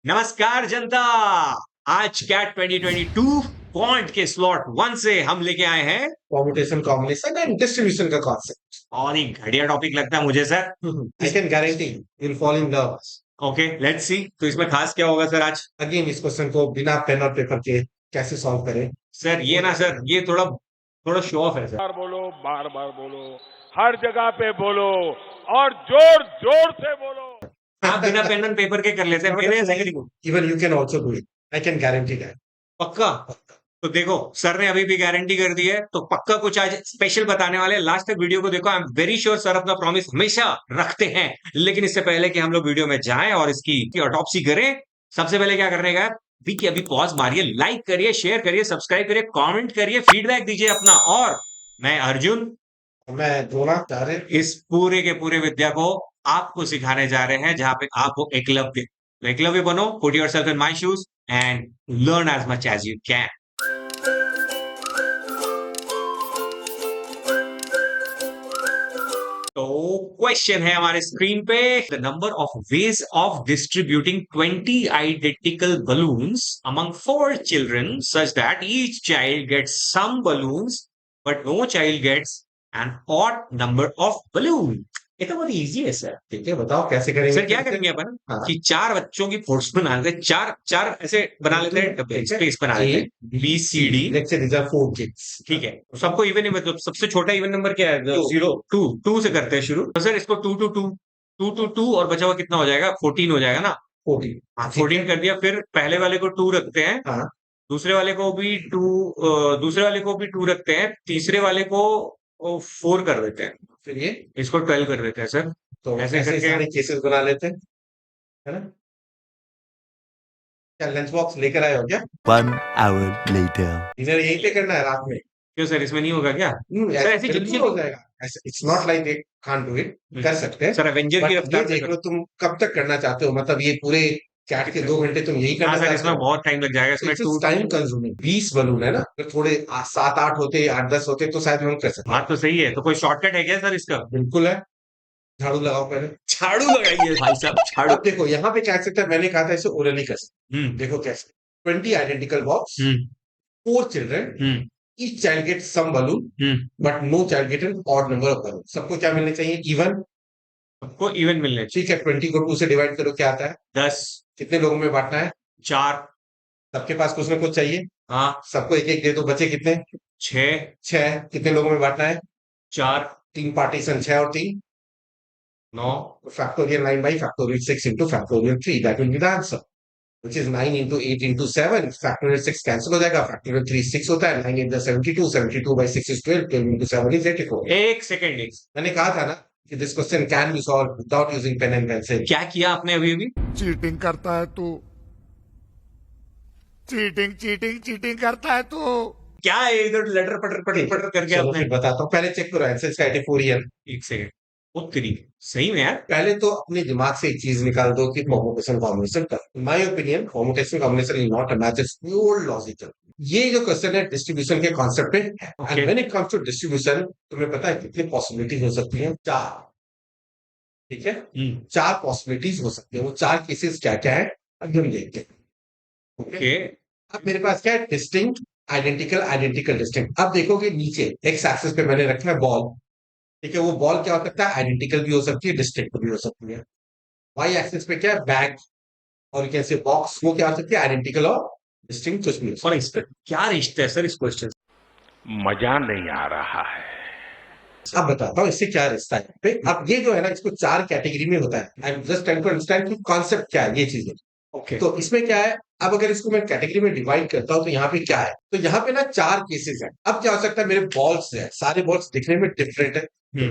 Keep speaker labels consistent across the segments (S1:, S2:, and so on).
S1: नमस्कार जनता। आज cat 2022 point के स्लॉट 1 से हम लेके आए हैं
S2: permutation, combination and distribution का concept.
S1: और एक घटिया टॉपिक लगता है मुझे sir.
S2: I can guarantee you'll fall in love.
S1: Okay let's see, तो इसमें खास क्या होगा सर आज?
S2: Again इस क्वेश्चन को बिना पेन और पेपर के कैसे सॉल्व करें?
S1: सर ये ना सर, ये थोड़ा थोड़ा शो ऑफ है सर।
S3: बार बोलो, बार बार बोलो, हर जगह पे बोलो और जोर जोर से बोलो।
S1: आप बिना पेन एंड पेपर के कर लेते हैं मेरे सही को।
S2: Even you can also do it. I can guarantee that.
S1: पक्का? तो देखो सर ने अभी भी गारंटी कर दी है, तो पक्का कुछ आज स्पेशल बताने वाले हैं। लास्ट तक वीडियो को देखो। I am very sure sir अपना प्रॉमिस हमेशा रखते हैं। लेकिन इससे पहले कि हम लोग वीडियो में जाएं और इसकी ऑटोप्सी करें, सबसे पहले क्या करने का है, अभी पॉज मारिए, लाइक करिए, शेयर करिए, सब्सक्राइब करिए, कमेंट करिए, फीडबैक दीजिए अपना। और मैं अर्जुन
S2: मैं द्रोणाचार्य
S1: इस पूरे के पूरे विद्या को आपको सिखाने जा रहे हैं, जहां पे आप हो एकलव्य। तो एकलव्य बनो, put yourself in my shoes and learn as much as you can. तो क्वेश्चन है हमारे स्क्रीन पे, the number of ways of distributing 20 identical balloons among 4 children such that each child gets some balloons but no child gets an odd number of balloon. ये तो बहुत easy है sir.
S2: ठीक है, बताओ कैसे करेंगे?
S1: सर क्या करेंगे अपन
S2: हाँ।
S1: कि 4 बच्चों की फोटोस बना लेते हैं, चार चार ऐसे बना लेते हैं, डब्बे स्पेस बना लेते हैं, B C D.
S2: Let's say these are 4 kids.
S1: ठीक है, सबको इवन ही, मतलब सबसे छोटा इवन नंबर क्या है? 0 2 2 से करते हैं शुरू। तो सर इसको 2 2 2 2 2 2 और बचा हुआ कितना हो जाएगा? 14 हो जाएगा ना।
S2: 14.
S1: हाँ 14 कर दिया। फिर पहले वाले को 2 रखते हैं,
S2: हाँ.
S1: दूसरे वाले को भी 2, दूसरे वाले को भी 2 रखते हैं, तीसरे वाले को 4 कर देते हैं,
S2: फिर ये
S1: इसको 12 कर देते हैं सर।
S2: तो
S1: ऐसे
S2: ऐसे
S1: करके
S2: सारे केसेस बना लेते हैं, है ना? क्या लंच बॉक्स लेकर आए हो क्या?
S4: 1 hour later.
S2: डिनर यहीं पे करना है रात में?
S1: क्यों सर, इसमें नहीं होगा क्या? सर ऐसे जल्दी
S2: बिल्कुल हो जाएगा। It's not like they can't do it, कर सकते हैं।
S1: सर एवेंजर की
S2: बट ये
S1: रफ्तार से
S2: देख लो तुम कब तक करना चाहते हो, मतलब ये पूरे कैट के 2 घंटे तुम यही करना
S1: हाँ सर,
S2: चाहते
S1: इसमें
S2: हो?
S1: बहुत टाइम लग जाएगा। इसमें टू
S2: टाइम कंज्यूमिंग 20 बलून है ना, अगर थोड़े 7-8 होते, 8-10 होते तो शायद हम कर सकते हैं।
S1: बात तो सही है। तो कोई शॉर्टकट है क्या सर इसका?
S2: बिल्कुल है। झाड़ू लगाओ पहले।
S1: झाड़ू लगाइए भाई साहब, झाड़ू।
S2: अब देखो यहाँ पे क्या कर सकते हैं, मैंने कहा था इसे ओरली कर सकते हैं।
S1: हम्म
S2: देखो कैसे, 20 identical box,
S1: hmm
S2: 4 children,
S1: hmm
S2: each child get some balloon
S1: hmm
S2: but no child get an odd number of balloon. सबको क्या मिलने चाहिए? इवन।
S1: सबको इवन मिलने चाहिए।
S2: ठीक है, 20 को 2 से डिवाइड करो, क्या आता है?
S1: 10
S2: कितने लोगों में बांटना है?
S1: 4।
S2: सबके पास कुछ ना कुछ चाहिए,
S1: हाँ
S2: सबको एक एक दे दो, बचे कितने?
S1: 6
S2: 6। कितने लोगों में बांटना है?
S1: 4
S2: 3 पार्टीशन, 6 और 3
S1: 9।
S2: factorial 9 by factorial 6 into factorial 3, that will be the answer, which is 9 into 8 into 7. factorial 6 cancel हो जाएगा, factorial 3 6 होता है, 9 8 72, 72 by 6 is 12, 12 into 7 is 84.
S1: एक सेकेंड, एक
S2: मैंने कहा था ना कि this question can be solved without using pen and pencil.
S1: क्या किया आपने अभी अभी?
S4: चीटिंग करता है तू, चीटिंग चीटिंग चीटिंग करता है तू।
S1: क्या है इधर लटर पटर पटर पटर करके
S2: चलो
S1: आपने?
S2: फिर बताता हूँ, पहले चेक करो आंसर इसका 84 ही है।
S1: एक सेकेंड, वो तेरी सही में यार।
S2: पहले तो अपने दिमाग से एक चीज निकाल दो कि परमुटेशन कॉम्बिनेशन का, in my opinion permutation combination is not a math, it's pure logical. ये जो क्वेश्चन है डिस्ट्रीब्यूशन के कॉन्सेप्ट पे है, and when it comes to distribution तुम्हें पता है कितनी पॉसिबिलिटीज हो सकती हैं? 4। ठीक है, 4 पॉसिबिलिटीज हो सकती है। वो 4 केसेस क्या क्या है अब हम देखते हैं।
S1: ओके
S2: अब मेरे पास क्या है? Distinct, identical, identical, distinct. अब देखोगे नीचे एक्स एक्सिस पे मैंने रखा है बॉल। ठीक है, वो बॉल क्या हो सकता है? आइडेंटिकल भी हो सकती है, डिस्टिंक्ट भी हो सकती है। वाई एक्सिस पे क्या है? बैग और कैसे बॉक्स, वो क्या हो सकती है? आइडेंटिकल और डिस्टिंक्ट कुछ भी हो सकती
S1: और इस पर क्या रिश्ता है सर इस क्वेश्चन?
S3: मजा नहीं आ रहा है।
S2: है। अब बताता हूँ इससे क्या रिश्ता है। फिर अब ये जो है ना, इसको 4 कैटेगरी में होता है। I am just trying to understand कि कॉन्सेप्ट क्या है ये चीजें।
S1: ओके
S2: तो इसमें क्या है, अब अगर इसको मैं कैटेगरी में डिवाइड करता हूं तो यहाँ पे क्या है? तो यहाँ पे ना 4 केसेस हैं। अब क्या हो सकता है, मेरे बॉल्स है, सारे बॉल्स दिखने में डिफरेंट है।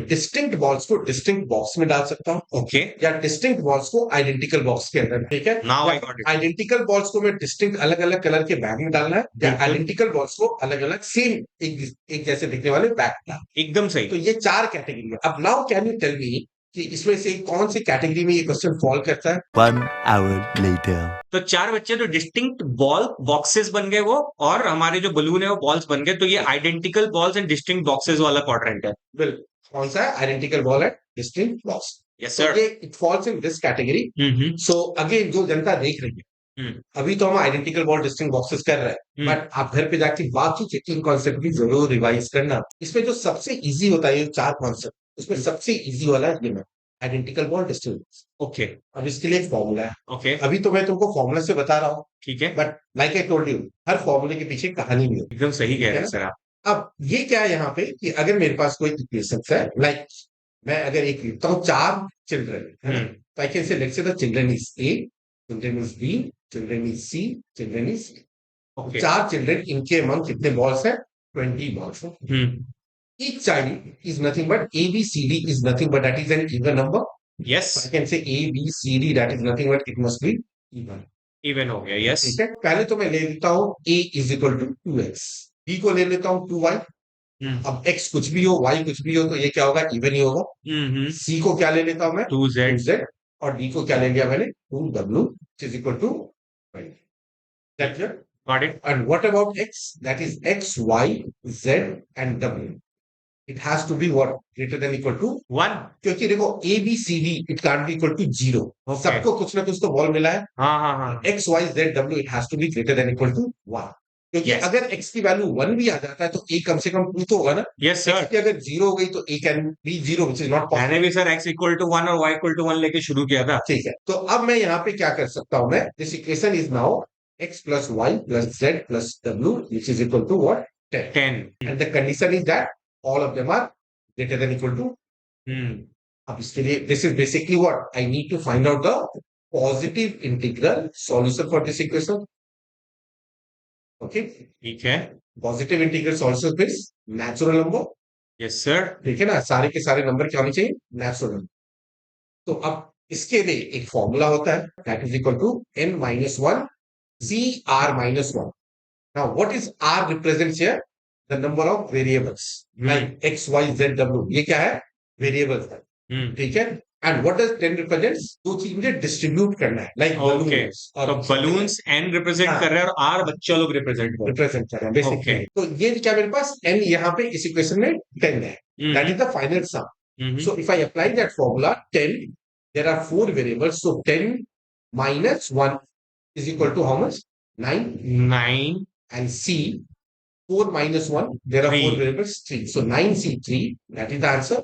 S2: डिस्टिंक्ट बॉल्स को डिस्टिंक्ट बॉक्स में डाल सकता हूँ,
S1: ओके
S2: या डिस्टिंक्ट बॉल्स को आइडेंटिकल बॉक्स के अंदर। ठीक है,
S1: now I got it.
S2: Identical balls को मैं डिस्टिंक्ट अलग अलग कलर के बैग में डालना है, या
S1: बिल्कुल।
S2: आइडेंटिकल बॉल्स को अलग अलग सेम एक जैसे दिखने वाले बैग में डालना।
S1: एकदम सही।
S2: तो ये 4 कैटेगरी है। अब now can you tell me कि इसमें से कौन सी कैटेगरी में ये क्वेश्चन फॉल करता है?
S4: 1 hour later.
S1: तो 4 बच्चे तो डिस्टिंक्ट बॉल बॉक्सेस बन गए वो, और हमारे जो बलून है वो बॉल्स बन गए। तो ये identical balls and distinct boxes वाला क्वाड्रेंट है।
S2: बिल्कुल, कौन सा है? आइडेंटिकल बॉल है, distinct box.
S1: Yes
S2: So
S1: sir.
S2: ये it falls in this category. So again जो जनता देख रही है, अभी तो हम आइडेंटिकल बॉल डिस्टिंक्ट बॉक्सेस कर रहे हैं, बट आप घर पे जाके बाकी चेकिंग कॉन्सेप्ट भी जरूर रिवाइज करना। इसमें जो सबसे इजी होता है ये 4 कॉन्सेप्ट, उसमें सबसे इजी वाला है ये identical ball distinct box.
S1: Okay
S2: अब इसके लिए एक फॉर्मूला है।
S1: ओके
S2: अभी तो मैं तुमको फॉर्मूला से बता रहा हूँ,
S1: ठीक है,
S2: but like I told you, हर फॉर्मूले के पीछे कहानी भी होती
S1: एकदम सही कह
S2: है
S1: रहे हैं
S2: ना।
S1: सर आप।
S2: अब ये क्या है यहाँ पे कि अगर मेरे पास कोई इक्वेशन है, लाइक मैं अगर एक लिखता हूँ 4 चिल्ड्रन है ना, तो I can say let's say the children is A, children is B, children is C, children is,
S1: okay
S2: 4 children, इनके अमंग कितने बॉल्स है? 20 बॉल्स है। Each child is nothing but A, B, C, D is nothing but that is an even number.
S1: Yes,
S2: I can say A, B, C, D, that is nothing but it must be even.
S1: Even हो गया, yes.
S2: ठीक है, पहले तो मैं ले लेता हूँ A is equal to 2x, B को ले लेता हूँ 2y। अब x कुछ भी हो, y कुछ भी हो, तो ये क्या होगा? इवन ही होगा। C को क्या ले लेता हूं मैं?
S1: 2z
S2: 2z, और D को क्या ले लिया मैंने? 2w, which is equal to 5. That's it.
S1: Got it.
S2: And what about x? That is x, y, z and w. It has to be what? Greater than equal to
S1: 1।
S2: क्योंकि देखो A, B, C, D it can't be equal to 0.
S1: Okay.
S2: सबको कुछ ना कुछ तो ball मिला है।
S1: हाँ हाँ हाँ,
S2: x, y, z, w it has to be greater than equal to 1. क्योंकि
S1: Yes.
S2: अगर x की वैल्यू 1 भी आ जाता है तो a कम से कम 2 तो होगा ना।
S1: Yes sir.
S2: x की अगर 0 हो गई तो a can be 0 which is not possible.
S1: मैंने भी सर x इक्वल टू 1 और y इक्वल टू 1 लेके शुरू किया था।
S2: ठीक है, तो अब मैं यहाँ पे क्या कर सकता हूँ मैं? This equation is now x plus y plus z plus w which is equal to what? 10.
S1: 10।
S2: And the condition is that all of them are greater than equal to. अब इसके लिए this is basically what I need to find out the positive integral solution for this equation. Okay,
S1: ठीक है,
S2: positive integral solution is natural number.
S1: Yes sir.
S2: ठीक है ना, सारे के सारे नंबर क्या होने चाहिए? Natural number. तो अब इसके लिए एक फॉर्मूला होता है that is equal to n minus 1 C R minus 1। Now what is r represents here? The number of variables like x y z w, ये क्या है? वेरिएबल्स है। ठीक है, एंड व्हाट डज 10 रिप्रेजेंट्स? दो चीज मुझे डिस्ट्रीब्यूट करना है, लाइक
S1: ओके,
S2: बलून्स
S1: तो बलून्स n रिप्रेजेंट
S2: हाँ।
S1: कर रहे हैं और r बच्चा लोग रिप्रेजेंट कर
S2: रिप्रेजेंट कर रहे हैं बेसिकली।
S1: Okay.
S2: तो ये क्या मेरे पास n यहाँ पे इस इक्वेशन में 10 है,
S1: रहे
S2: that is the final sum. So if I apply that formula 10, there are 4 variables, so 10 minus 1 is equal to how much? 9.
S1: 9
S2: And c 4 minus 1, there are 4
S1: 3.
S2: variables, 3, so 9c3, that is the answer,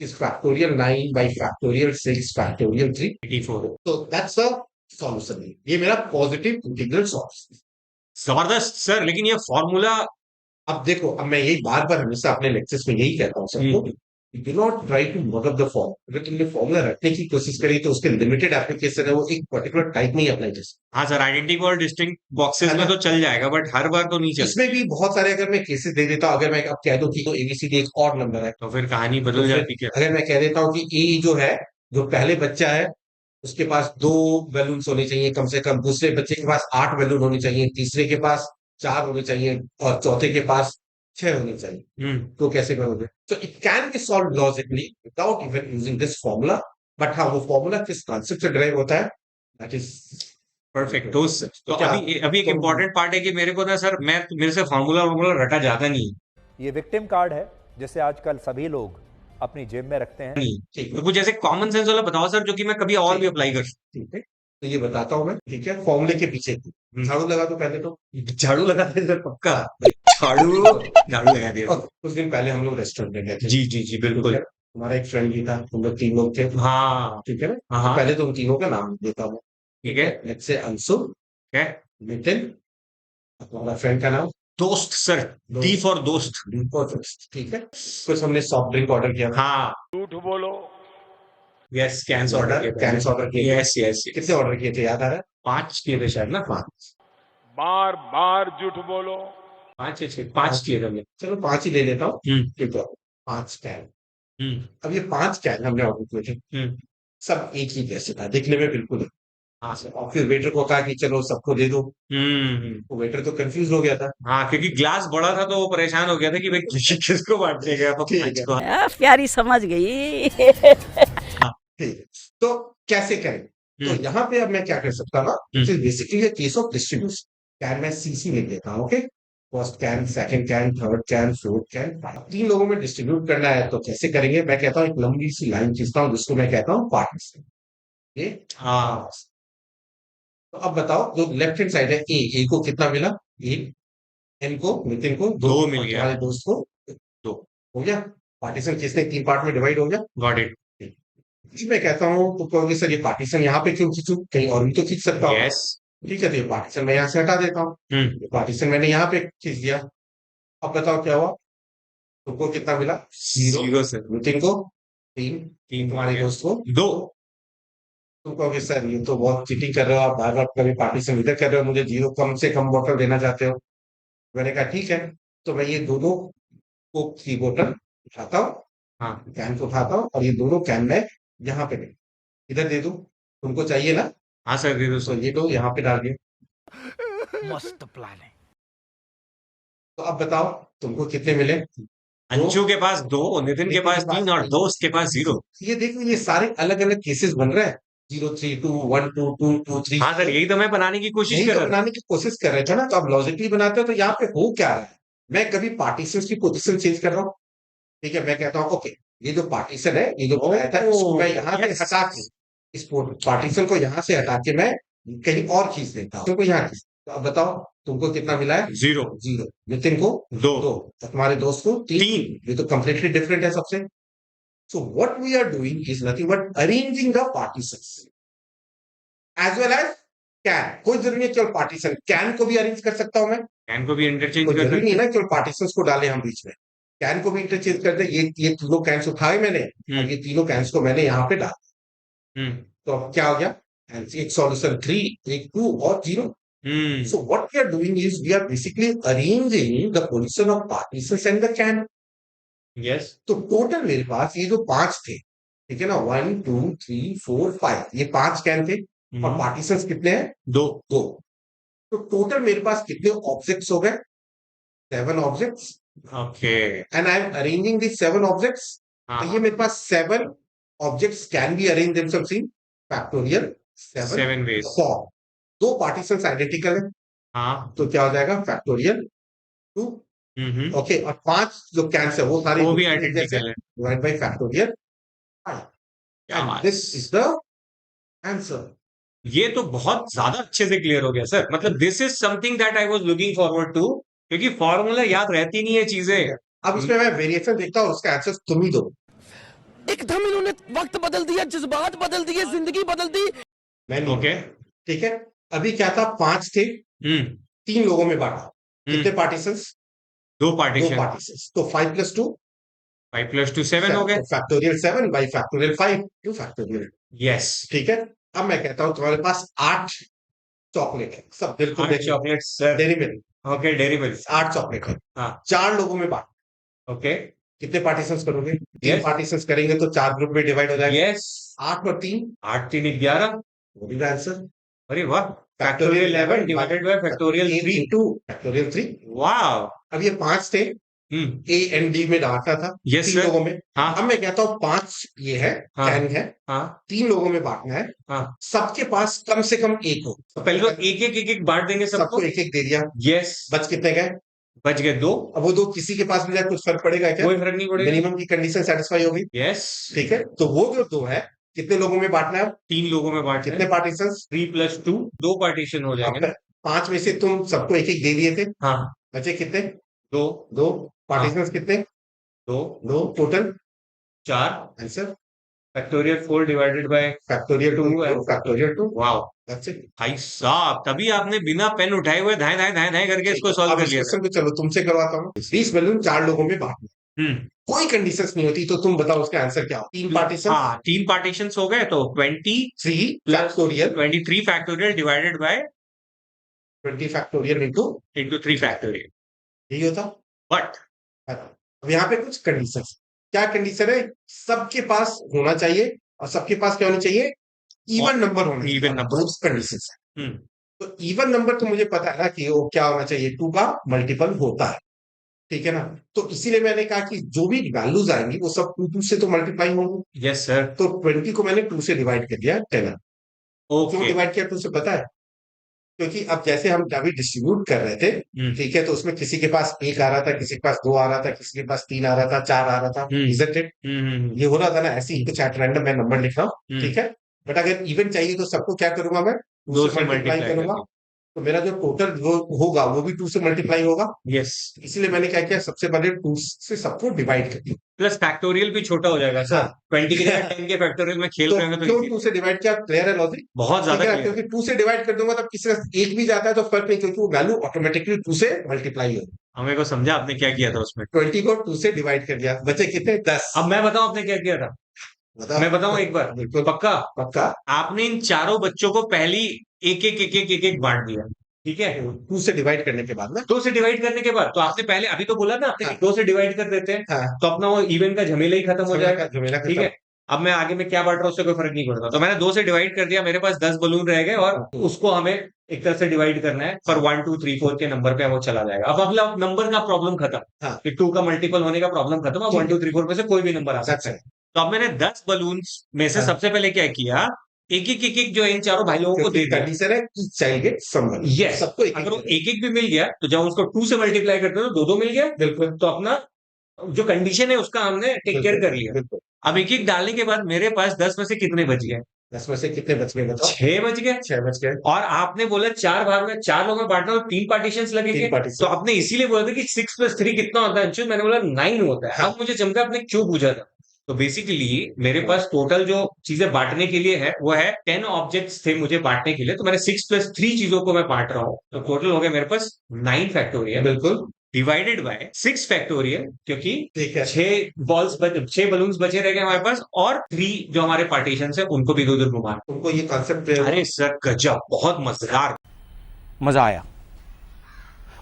S2: is factorial 9 by factorial 6 factorial 3.
S1: 84।
S2: So that's the solution. ये मेरा positive integral solution.
S1: जबरदस्त sir, लेकिन ये formula
S2: अब देखो, अब मैं यही बार बार हमेशा अपने लेक्चर्स में यही कहता हूँ सबको, do not try to mug up the form. अगर तुमने फॉर्मूला रखने की कोशिश करी तो उसके लिमिटेड एप्लीकेशन है, वो एक पर्टिकुलर टाइप में ही अप्लाई कर सकते।
S1: हाँ सर, आइडेंटिटी और डिस्टिंक्ट बॉक्सेस में तो चल जाएगा, बट हर बार तो नहीं चल।
S2: इसमें भी बहुत सारे अगर मैं केसेस दे देता हूँ, अगर मैं अब कह दूं कि तो एबीसीडी एक ऑड नंबर है,
S1: तो फिर कहानी
S2: तो
S1: बदल
S2: फिर
S1: जाती है।
S2: अगर मैं कह देता हूँ कि ए जो है, जो पहले बच्चा है उसके पास 2 बैलून्स होने चाहिए कम से कम, दूसरे बच्चे के पास 8 बैलून होने चाहिए, तीसरे के पास 4 होने चाहिए और चौथे के पास 6 होने चाहिए, तो कैसे करोगे? तो it can be solve logically without even using this formula, but हाँ, वो फॉर्मूला किस कॉन्सेप्ट से ड्राइव होता है, दैट इज
S1: परफेक्ट। तो
S2: क्या?
S1: अभी एक इम्पोर्टेंट पार्ट है कि मेरे को ना सर, मेरे से फॉर्मूला रटा जाता नहीं है।
S5: ये विक्टिम कार्ड है जिसे आजकल सभी लोग अपनी जेब में रखते हैं।
S2: ठीक है,
S1: तो कुछ ऐसे कॉमन सेंस वाला बताओ सर, जो कि मैं कभी और भी अप्लाई कर सकूं।
S2: ठीक है, तो ये बताता हूँ मैं। ठीक है, फॉर्मूले के पीछे झाड़ू लगा दो पहले तो।
S1: झाड़ू लगा दे सर, पक्का झाड़ू लगा दिया।
S2: और कुछ दिन पहले हम लोग रेस्टोरेंट में गए थे।
S1: जी जी जी, बिल्कुल।
S2: हमारा एक फ्रेंड भी था, हम लोग 3 लोग थे।
S1: हाँ
S2: ठीक है ना,
S1: हाँ,
S2: तो पहले तो उन तीनों का नाम देता हूँ।
S1: ठीक है,
S2: लेट्स से अंशु,
S1: है
S2: नितिन, हमारा फ्रेंड का नाम
S1: दोस्त सर, डी फॉर दोस्त।
S2: ठीक है, कुछ हमने सॉफ्ट ड्रिंक ऑर्डर किया था।
S1: हाँ,
S3: झूठ बोलो,
S1: यस, कैंस ऑर्डर किए थे।
S2: कैंस ऑर्डर किए थे।
S1: यस यस,
S2: कितने ऑर्डर किए थे याद आ रहा है?
S1: 5 किए थे शायद ना, 5
S3: बार बार झूठ बोलो।
S1: 5 किए थे हमने।
S2: चलो 5 ही ले लेता हूँ।
S1: हम्म।
S2: ठीक है, 5 कैन।
S1: हम्म।
S2: अब ये 5 कैन हमने ऑर्डर किए थे,
S1: हम्म।
S2: सब एक ही जैसे था दिखने में, बिल्कुल।
S1: हाँ सर।
S2: और फिर वेटर को कहा कि चलो सबको दे दो, तो वेटर तो कंफ्यूज हो गया था।
S1: हाँ, क्योंकि ग्लास बड़ा था तो वो परेशान हो गया था कि भाई किसको बांटने गया तो
S2: ठीक है।
S1: 5 को।
S6: प्यारी समझ गई।
S2: ठीक है, तो कैसे करें? तो यहाँ पे अब मैं क्या कर सकता हूँ ना, basically case of distribution. Can मैं सीसी लिख देता हूँ, okay, first can, second can, third can, fourth can, 3 लोगों में डिस्ट्रीब्यूट करना है, तो कैसे करेंगे? मैं कहता हूँ एक लंबी सी लाइन खींचता हूँ जिसको मैं कहता हूँ पार्टनर्स। ये
S1: हाँ,
S2: तो अब बताओ जो लेफ्ट हैंड साइड है ए को कितना मिला? ए, एन को, नितिन को
S1: दो
S2: दो,
S1: मिल
S2: और
S1: गया।
S2: तुम्हारे दोस्त को दो। हो गया? पार्टीशन किसने 3 पार्ट में डिवाइड हो गया?
S1: Got it.
S2: जी मैं कहता हूँ तो कहोगे सर ये पार्टीशन यहाँ पे क्यों खींचूं, कहीं और भी तो खींच सकता हूँ।
S1: यस।
S2: ठीक है, तो ये पार्टीशन मैं यहाँ से हटा देता हूँ। ये पार्टीशन मैंने यहाँ पे खींच दिया। अब बताओ क्या हुआ? तुमको कितना मिला? 0।
S1: Zero sir.
S2: नितिन को 3,
S1: 3
S2: तुम्हारे दोस्त को
S1: 2।
S2: तुम कहोगे सर ये तो बहुत चीटिंग कर रहे हो आप, बार बार कभी पार्टीशन इधर कर रहे हो, मुझे 0 कम से कम बॉटल देना चाहते हो। मैंने कहा ठीक है, तो मैं ये दोनों कोक की बोतल उठाता हूँ,
S1: हाँ
S2: कैन को उठाता हूँ, और ये दोनों कैन में यहाँ पे इधर दे दूं। तुमको चाहिए ना?
S1: हाँ सर, दे दो
S2: तो
S1: सर।
S2: ये लो यहाँ पे डाल दिए।
S4: मस्त प्लान है।
S2: तो अब बताओ तुमको कितने मिले?
S1: अंशु के पास 2, नितिन के पास 3 और दोस्त के पास 0।
S2: ये देखो ये सारे अलग अलग केसेस बन रहे हैं। 0 3 2 1 2 2 2 3।
S1: हाँ सर, यही तो मैं बनाने की कोशिश
S2: यही
S1: कर
S2: तो
S1: रहा था।
S2: बनाने की कोशिश कर रहे थे ना, तो आप लॉजिकली बनाते हो तो यहाँ पे हो क्या रहा है? मैं कभी पार्टीशन की पोजीशन चेंज कर रहा हूँ। ठीक है, मैं कहता हूँ ओके, ये जो पार्टीशन है, ये जो बनाया था, इसको मैं यहाँ से
S1: yes.
S2: हटा के, इस पार्टीशन को यहाँ से हटा के मैं कहीं और खींच देता हूँ, इसको यहाँ खींच। तो अब बताओ तुमको कितना मिला है?
S1: 0।
S2: 0। नितिन को
S1: 2।
S2: 2, तुम्हारे दोस्त को 3।
S1: 3।
S2: ये तो कंप्लीटली डिफरेंट है सबसे। So what we are doing is nothing but arranging the partitions as well as can. कोई जरूरी नहीं केवल पार्टीशन, कैन को भी अरेंज कर सकता हूं मैं।
S1: कैन को भी इंटरचेंज
S2: कोई
S1: कर
S2: जरूरी
S1: सकते
S2: नहीं है ना केवल पार्टीशंस को डाले हम बीच में। कैन को भी इंटरचेंज कर दे। ये तीनों कैंस उठाए मैंने, और ये तीनों कैंस को मैंने यहाँ पे डाला।
S1: हैं।
S2: तो अब क्या हो गया? एक सॉल्यूशन 3, एक 2 और 0। So what we are doing is we are basically arranging the position of partitions and the can.
S1: Yes.
S2: तो टोटल मेरे पास ये जो 5 थे, ठीक है ना, 1 2 3 4 5, ये 5 कैन थे, और पार्टीशंस कितने हैं?
S1: 2।
S2: 2। तो टोटल मेरे पास कितने ऑब्जेक्ट्स हो गए? 7 objects.
S1: Okay.
S2: And I am arranging this 7 objects. तो ये मेरे पास 7 objects can be arrange themselves in factorial
S1: 7 ways।
S2: Form. 2 partitions identical है,
S1: हाँ।
S2: तो क्या हो जाएगा? फैक्टोरियल 2। ओके, और 5 जो कैंस है वो सारे
S1: वो भी आइडेंटिकल है।
S2: Divide by factorial 5।
S1: क्या
S2: एंड
S1: बात।
S2: This is the answer.
S1: ये तो बहुत ज्यादा अच्छे से क्लियर हो गया सर। मतलब this is something that I was looking forward to, क्योंकि फॉर्मूला याद रहती नहीं है चीजें।
S2: अब इसमें मैं वेरिएशन देखता हूँ, उसका आंसर तुम ही दो।
S7: एकदम इन्होंने वक्त बदल दिया, जज्बात बदल दिए, जिंदगी बदल दी।
S2: मैं नहीं।
S1: ओके।
S2: ठीक है, अभी क्या था? 5 थे, 3 लोगों में बांटा। कितने पार्टीशंस?
S1: 2
S2: 2
S1: पार्टीशन।
S2: पार्टीशंस। तो 5 + 2
S1: 5 + 2 7 हो गए।
S2: Factorial 7 by factorial 5 two factorial.
S1: Yes.
S2: ठीक है, अब मैं कहता हूँ तुम्हारे पास 8 चॉकलेट है, सब बिल्कुल
S1: 8 chocolate sir.
S2: Dairy milk.
S1: Okay, dairy milk.
S2: 8 chocolate है,
S1: हाँ।
S2: 4 लोगों में बांट।
S1: ओके।
S2: कितने पार्टीशंस करोगे? 3
S1: Yes.
S2: पार्टीशंस करेंगे तो 4 ग्रुप में डिवाइड हो जाएगा।
S1: यस।
S2: 8 और 3
S1: 8 3 11।
S2: वो भी आंसर।
S1: अरे वाह। Factorial 11 divided by factorial 3।
S2: Into factorial 3।
S1: वाव।
S2: अब ये 5 थे, ए एंड डी में बांटा था।
S1: Yes,
S2: 3
S1: sir.
S2: लोगों में।
S1: हाँ।
S2: अब मैं कहता हूँ 5 ये है,
S1: हाँ।
S2: 10 है,
S1: हाँ।
S2: 3 लोगों में बांटना है।
S1: हाँ।
S2: सबके पास कम से कम 1 हो।
S1: तो पहले तो एक बांट देंगे सबको।
S2: सबको 1 दे दिया।
S1: यस।
S2: बच कितने गए?
S1: बच गए 2।
S2: अब वो 2 किसी के पास भी जाए कुछ फर्क पड़ेगा क्या?
S1: कोई फर्क नहीं पड़ेगा।
S2: मिनिमम की कंडीशन सेटिस्फाई होगी।
S1: यस।
S2: ठीक है, तो वो जो 2 है कितने लोगों में बांटना है?
S1: 3 लोगों में बांट
S2: कितने पार्टीशंस?
S1: 3 + 2 2 पार्टीशन हो जाएंगे ना।
S2: 5 में से तुम सबको 1 दे दिए थे,
S1: हाँ।
S2: बचे कितने?
S1: 2
S2: 2 पार्टीशंस। कितने?
S1: 2
S2: 2 total
S1: 4।
S2: Answer
S1: factorial 4 divided by.
S2: Factorial 2 factorial 2।
S1: Wow.
S2: That's it.
S1: भाई साहब, तभी आपने बिना पेन उठाए हुए धाए धाए धाए धाए करके इसको सॉल्व
S2: अब
S1: कर
S2: इस
S1: लिया
S2: क्वेश्चन को चलो तुमसे करवाता हूँ। 20 बैलून 4 लोगों में बांटना,
S1: था।
S2: कोई कंडीशंस नहीं होती, तो तुम बताओ उसका आंसर क्या हो? 3 पार्टीशन।
S1: हाँ, 3 पार्टीशन हो गए तो 23
S2: factorial
S1: factorial divided by
S2: 20 factorial into
S1: into 3 factorial.
S2: यही होता।
S1: बट
S2: अब यहाँ पे कुछ कंडीशंस। क्या कंडीशन है? सबके पास होना चाहिए, और सबके पास क्या होनी चाहिए? इवन नंबर होना चाहिए।
S1: even number।
S2: कंडीशंस है। तो इवन नंबर तो मुझे पता है ना कि वो क्या होना चाहिए? 2 का मल्टीपल होता है। ठीक है ना, तो इसीलिए मैंने कहा कि जो भी वैल्यूज आएंगी वो सब 2 से तो मल्टीप्लाई होंगे।
S1: Yes sir.
S2: तो 20 को मैंने 2 से डिवाइड कर दिया 10। क्यों
S1: ओके।
S2: डिवाइड किया 2 से पता है? क्योंकि अब जैसे हम अभी डिस्ट्रीब्यूट कर रहे थे, ठीक है, तो उसमें किसी के पास 1 आ रहा था, किसी के पास 2 आ रहा था, किसी के पास 3 आ रहा था, 4 आ रहा था। Isn't it? ये हो रहा था ना, ऐसे ही कुछ रैंडम मैं नंबर लिख रहा हूँ। ठीक है, बट अगर इवन चाहिए तो सबको क्या करूंगा मैं? 2 से मल्टीप्लाई करूंगा तो मेरा जो टोटल वो होगा वो भी 2 से मल्टीप्लाई होगा।
S1: यस,
S2: इसलिए मैंने क्या किया, सबसे पहले 2 से सबको डिवाइड कर दिया।
S1: प्लस फैक्टोरियल भी छोटा हो जाएगा सर। 20 की जगह 10 के फैक्टोरियल में खेल
S2: तो
S1: रहे होंगे
S2: क्यों
S1: तो
S2: 2 से डिवाइड किया? क्लियर है लॉजिक?
S1: बहुत
S2: ठीक
S1: ज्यादा
S2: है,
S1: clear है।
S2: क्योंकि 2 से डिवाइड कर दूंगा तब किसी का 1 भी जाता है तो फर्क नहीं, क्योंकि वो वैल्यू ऑटोमेटिकली 2 से मल्टीप्लाई होगी।
S1: हमें को समझा आपने क्या किया था उसमें।
S2: 20 को 2 से डिवाइड कर दिया, बचे कितने? 10।
S1: अब मैं बताऊं आपने क्या किया था।
S2: बताओ।
S1: मैं बताऊं एक बार,
S2: बिल्कुल
S1: पक्का।
S2: पक्का।
S1: आपने इन चारों बच्चों को पहली एक एक बांट दिया, ठीक है।
S2: 2 से डिवाइड करने के बाद ना,
S1: 2 से डिवाइड करने के बाद तो आपने पहले अभी तो बोला ना आपने
S2: हाँ।
S1: 2 से डिवाइड कर देते हैं
S2: हाँ,
S1: तो अपना वो इवेंट का झमेला ही खत्म हो जाएगा,
S2: झमेला
S1: ठीक है। अब मैं आगे में क्या बांट रहा हूँ उससे कोई फर्क नहीं पड़ता। तो मैंने 2 से डिवाइड कर दिया, मेरे पास 10 बलून रह गए और उसको हमें एक तरह से डिवाइड करना है पर 1 2 3 4 के नंबर पे वो चला जाएगा। अब अगला नंबर का प्रॉब्लम खत्म,
S2: हाँ।
S1: कि 2 का मल्टीपल होने का प्रॉब्लम खत्म। अब 1 2 3 4 में से कोई भी नंबर आ सकता है। तो अब मैंने 10 बलून में से
S2: हाँ।
S1: सबसे पहले क्या किया, एक जो इन चारों भाई लोगों को दे दिया।
S2: कंडीशन है कि चाइल्ड गेट समवन,
S1: यस,
S2: सबको
S1: अगर वो
S2: एक
S1: एक भी मिल गया तो जब उसको 2 से मल्टीप्लाई करते हो तो 2 मिल गया,
S2: बिल्कुल
S1: तो अपना जो कंडीशन है उसका हमने टेक केयर कर लिया।
S2: बिल्कुल।
S1: अब एक डालने के बाद मेरे पास 10 में से कितने बच गए?
S2: 10 में से कितने बच गए बताओ?
S1: 6 बच गए।
S2: 6 बच गए।
S1: और आपने बोला 4 भाग में 4 लोगों में बांटना तो 3 पार्टीशंस लगेंगे।
S2: 3 partitions।
S1: तो आपने इसीलिए बोला था कि 6 + 3 कितना होता है अंशु? मैंने बोला 9 होता है।
S2: हाँ।
S1: अब मुझे चमका आपने क्यों पूछा था। तो बेसिकली मेरे पास टोटल जो चीजें बांटने के लिए है वो है 10 ऑब्जेक्ट्स थे मुझे बांटने के लिए, तो मैंने 6 + 3 चीजों को मैं बांट रहा हूँ। तो टोटल हो गया मेरे पास 9 फैक्टोरियल
S2: बिल्कुल
S1: डिवाइडेड बाय 6 फैक्टोरियल, क्योंकि
S2: ठीक है।
S1: 6 बलून्स बचे रह गए हमारे पास और 3 जो हमारे पार्टीशन है उनको भी इधर घुमाना।
S2: तुमको ये कॉन्सेप्ट
S1: अरे सर गजब, बहुत मजेदार।
S7: मजा आया।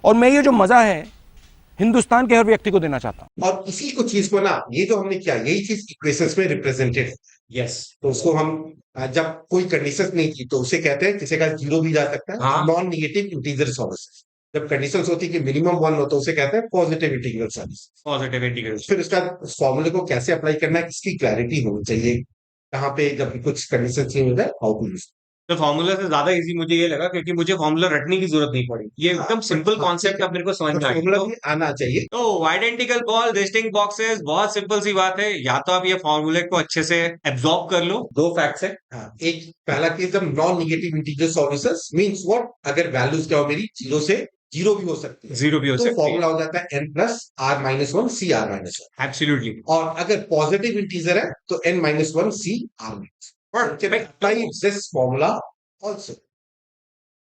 S7: और मैं ये जो मजा है हिंदुस्तान के हर व्यक्ति को देना चाहता हूं।
S2: और इसी को चीज को ना, ये जो हमने किया यही चीज इक्वेशंस में रिप्रेजेंटेड है।
S1: यस,
S2: तो उसको हम जब कोई कंडीशन नहीं थी तो उसे कहते हैं, किसी का 0 भी जा सकता है,
S1: हाँ।
S2: Non negative integer solution. जब कंडीशंस होती है कि मिनिमम 1 हो तो उसे कहते हैं positive integral solution.
S1: Positive integration.
S2: फिर उसका फॉर्मूले को कैसे अप्लाई करना है, इसकी क्लैरिटी होनी चाहिए। कहाँ पे जब कुछ कंडीशन चेंज हो जाए हाउ टू यूज।
S1: तो फॉर्मूला से ज्यादा इजी मुझे ये लगा क्योंकि मुझे फॉर्मूला रटने की जरूरत नहीं पड़ी। ये एकदम सिंपल कॉन्सेप्ट अब मेरे को समझ में आ
S2: फॉर्मूला
S1: गया।
S2: भी आना चाहिए।
S1: तो आइडेंटिकल बॉल डिस्टिंक्ट बॉक्सेस, बहुत सिंपल सी बात है। या तो आप ये फॉर्मूले को अच्छे से एब्जॉर्ब कर लो। 2 फैक्ट्स है।
S2: हाँ, एक पहला केस जब non negative integer solutions means what, अगर वैल्यूज क्या हो मेरी 0 से 0 भी हो सकती है,
S1: 0 भी हो
S2: तो
S1: सकती है।
S2: फॉर्मूला हो जाता है n + r-1 CR-1।
S1: एब्सोल्युटली।
S2: और अगर पॉजिटिव इंटीजर है तो n-1 CR-1। Apply this formula also.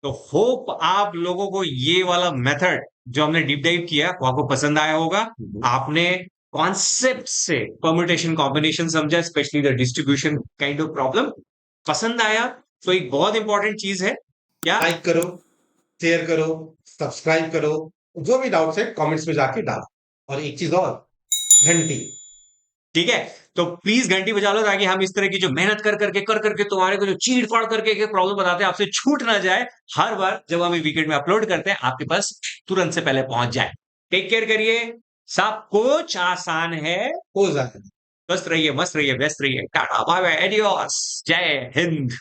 S1: तो होप आप लोगों को ये वाला मेथड जो हमने डीप डाइव किया वो आपको पसंद आया होगा। आपने कॉन्सेप्ट से परम्यूटेशन कॉम्बिनेशन समझा, specially the distribution kind of problem पसंद आया। तो एक बहुत इंपॉर्टेंट चीज है क्या,
S2: लाइक करो, शेयर करो, सब्सक्राइब करो, जो भी डाउट्स है कमेंट्स में जाके डालो। और एक चीज और, घंटी।
S1: ठीक है। तो प्लीज घंटी बजा लो ताकि हम इस तरह की जो मेहनत कर करके तुम्हारे को जो चीड़ फाड़ करके प्रॉब्लम बताते हैं आपसे छूट ना जाए। हर बार जब हम वीकेंड में अपलोड करते हैं आपके पास तुरंत से पहले पहुंच जाए। टेक केयर करिए, सब कुछ आसान है।
S2: हो जाए।
S1: स्वस्थ रहिए, मस्त रहिए, व्यस्त रहिए। टाटा बाय बाय, एडियोस, जय हिंद।